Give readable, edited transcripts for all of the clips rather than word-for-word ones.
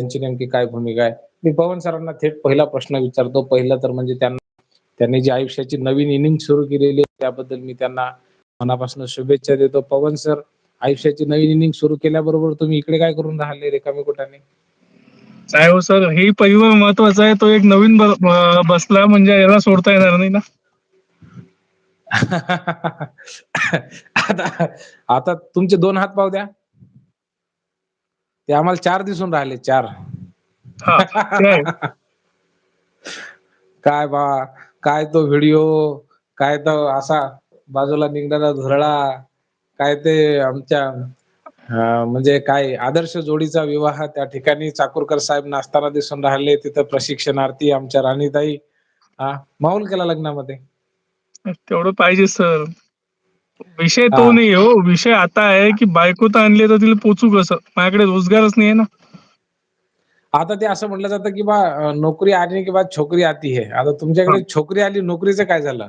त्यांची नेमकी काय भूमिका आहे? मी पवन सरांना थेट पहिला प्रश्न विचारतो. पहिलं तर म्हणजे त्यांनी जी आयुष्याची नवीन इनिंग सुरू केलेली आहे, त्याबद्दल मी त्यांना मनापासून शुभेच्छा देतो. पवन सर, आयुष्याची नवीन इनिंग सुरू केल्याबरोबर तुम्ही इकडे काय करून राहिले रिकाम्या पोटाने? काय हो सर, हे परिवार महत्वाचा आहे. तो एक नवीन बसला म्हणजे याला सोडता येणार नाही ना. आता आता तुमचे 2 हात पाहू द्या. ते आम्हाला 4 दिसून राहिले 4. हा, ते आहे. काय बा, काय तो व्हिडिओ, काय तो असा बाजूला निघणारा झुरळा, काय ते आमच्या म्हणजे काय आदर्श जोडीचा विवाह त्या ठिकाणी चाकूरकर साहेब नाचताना दिसून राहिले. तिथं प्रशिक्षणार्थी आमच्या राणीताई माहोल केला लग्नामध्ये. तेवढं पाहिजे सर. विषय तो हां. नाही हो. विषय आता आहे की बायको तर आणली तर तिला पोचू कसं? माझ्याकडे रोजगारच नाही आहे ना. आता ते असं म्हटलं जातं, की नोकरी आने के बाद छोकरी आती है. आता हा, तुमच्याकडे छोकरी आली, नोकरीचं काय झालं?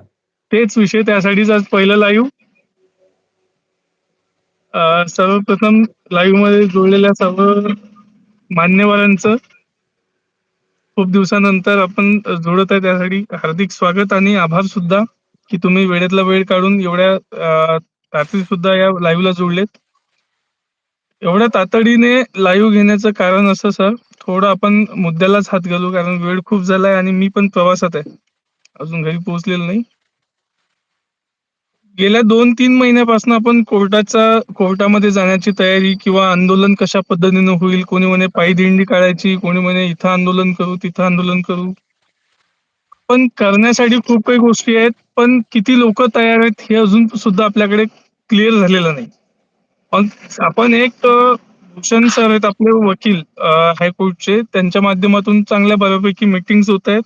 तेच विषय. त्यासाठीच आज पहिलं लाईव्ह. सर्वप्रथम लाईव्ह मध्ये जोडलेल्या सर्व मान्यवरांचं खूप दिवसानंतर आपण जोडत आहे, त्यासाठी हार्दिक स्वागत आणि आभार सुद्धा, की तुम्ही वेळेतला वेळ काढून एवढ्या रात्री सुद्धा या लाईव्हला जोडलेत. एवढ्या तातडीने लाईव्ह घेण्याचं कारण असं सर, थोडं आपण मुद्द्यालाच हात घालू, कारण वेळ खूप झालाय आणि मी पण प्रवासात आहे. अजून घरी पोहोचलेलो नाही. गेल्या 2-3 महिन्यापासून आपण कोर्टामध्ये जाण्याची तयारी किंवा आंदोलन कशा पद्धतीने होईल, कोणी म्हणे पायी दिंडी काढायची, कोणी म्हणे इथं आंदोलन करू, तिथं आंदोलन करू. पण करण्यासाठी खूप काही गोष्टी आहेत, पण किती लोक तयार आहेत हे अजून सुद्धा आपल्याकडे क्लिअर झालेलं नाही. पण आपण एक भूषण सर आहेत आपले वकील हायकोर्टचे, त्यांच्या माध्यमातून चांगल्या बऱ्यापैकी मीटिंग्स होत आहेत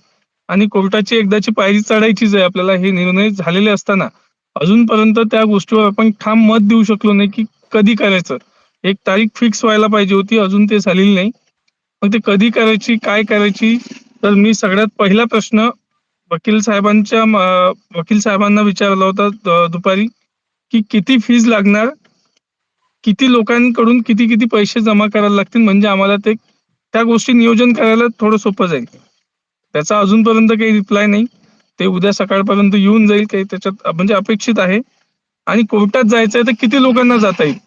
आणि कोर्टाची एकदाची पायरी चढायचीच आहे आपल्याला. हे निर्णय झालेले असताना अजूनपर्यंत त्या गोष्टीवर आपण ठाम मत देऊ शकलो नाही की कधी करायचं. एक तारीख फिक्स व्हायला पाहिजे होती, अजून ते झालेली नाही. मग ते कधी करायची, काय करायची? तर मी सगळ्यात पहिला प्रश्न वकील साहेबांना विचारला होता दुपारी, की किती फीज लागणार, किती लोकांकडून किती किती पैसे जमा करायला लागतील, म्हणजे आम्हाला ते त्या गोष्टी नियोजन करायला थोडं सोपं जाईल. त्याचा अजूनपर्यंत काही रिप्लाय नाही. ते उद्या सकाळपर्यंत येऊन जाईल, काही त्याच्यात म्हणजे अपेक्षित आहे. आणि कोर्टात जायचंय तर किती लोकांना जाता येईल,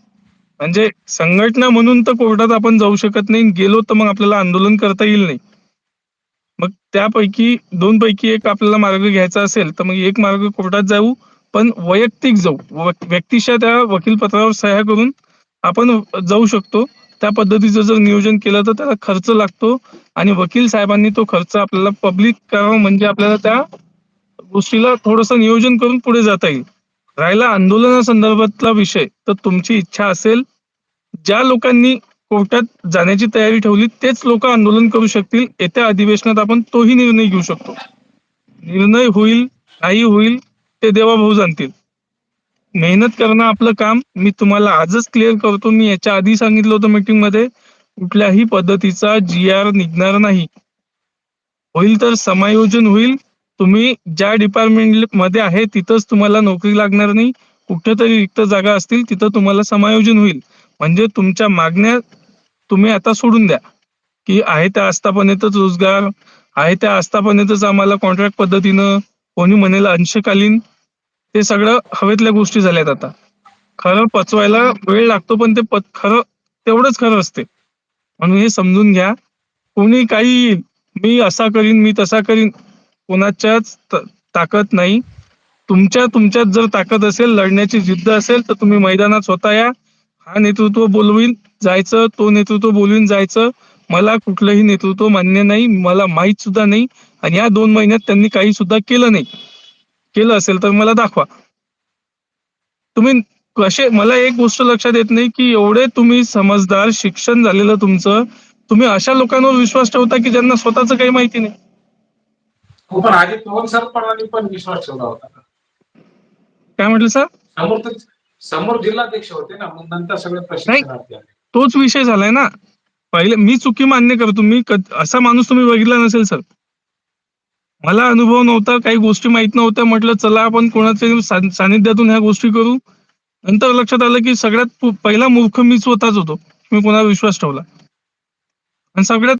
म्हणजे संघटना म्हणून तर कोर्टात आपण जाऊ शकत नाही, गेलो तर मग आपल्याला आंदोलन करता येईल नाही. मग त्यापैकी 2 पैकी एक आपल्याला मार्ग घ्यायचा असेल तर मग एक मार्ग कोर्टात जाऊ, पण वैयक्तिक जाऊ. व्यक्तिशः त्या वकीलपत्रावर सह्या करून आपण जाऊ शकतो. त्या पद्धतीचं जर नियोजन केलं तर त्याला खर्च लागतो आणि वकील साहेबांनी तो खर्च आपल्याला पब्लिक करावा, म्हणजे आपल्याला त्या गोष्टीला थोडंसं नियोजन करून पुढे जाता येईल. राहिला आंदोलनासंदर्भातला विषय, तर तुमची इच्छा असेल, ज्या लोकांनी कोर्टात जाण्याची तयारी ठेवली तेच लोक आंदोलन करू शकतील. येत्या अधिवेशनात आपण तोही निर्णय घेऊ शकतो. निर्णय होईल नाही होईल ते देवाभाऊ जाणतील. मेहनत करणं आपलं काम. मी तुम्हाला आजच क्लिअर करतो, मी याच्या आधी सांगितलं होतं मीटिंग मध्ये, कुठल्याही पद्धतीचा GR निघणार नाही. होईल तर समायोजन होईल. तुम्ही ज्या डिपार्टमेंट मध्ये आहे तिथंच तुम्हाला नोकरी लागणार नाही. कुठेतरी रिक्त जागा असतील तिथं तुम्हाला समायोजन होईल. म्हणजे तुमच्या मागण्या तुम्ही आता सोडून द्या, की आहे त्या आस्थापनेतच रोजगार, आहे त्या आस्थापनेतच आम्हाला कॉन्ट्रॅक्ट पद्धतीनं, कोणी म्हणेल अंशकालीन. ते सगळं हवेतल्या गोष्टी झाल्यात आता. खरं पचवायला वेळ लागतो, पण ते खरं तेवढंच खरं असते. म्हणून हे समजून घ्या. कोणी काही मी असा करीन, मी तसा करीन, कोणाच्याच ताकद नाही. तुमच्यात जर ताकद असेल, लढण्याची जिद्द असेल, तर तुम्ही मैदानात स्वतः या. हा नेतृत्व बोलवीन जायचं, तो नेतृत्व बोलवीन जायचं. मला कुठलंही नेतृत्व मान्य नाही, मला माहित सुद्धा नाही. आणि या 2 महिन्यात त्यांनी काही सुद्धा केलं नाही. केलं असेल तर मला दाखवा. तुम्ही कसे, मला एक गोष्ट लक्षात येत नाही की एवढे तुम्ही समजदार, शिक्षण झालेलं तुमचं, तुम्ही अशा लोकांवर विश्वास ठेवता की ज्यांना स्वतःच काही माहिती नाही. हो, पण आधी पवन सरांनी पण विश्वास ठेवला होता. काय म्हटलं सर? समोर जिल्हाध्यक्ष होते ना, मग नंतर सगळे नाही, प्रशिक्षणार्थी आले. तोच विषय झालाय ना. पहिले मी चुकी मान्य करतो, मी असा माणूस तुम्ही बघितला नसेल सर. मला अनुभव नव्हता, काही गोष्टी माहित नव्हत्या. म्हटलं चला आपण कोणाच्या सानिध्यातून ह्या गोष्टी करू. नंतर लक्षात आलं की सगळ्यात पहिला मूर्ख मीच स्वतःच होतो, मी कोणावर विश्वास ठेवला. आणि सगळ्यात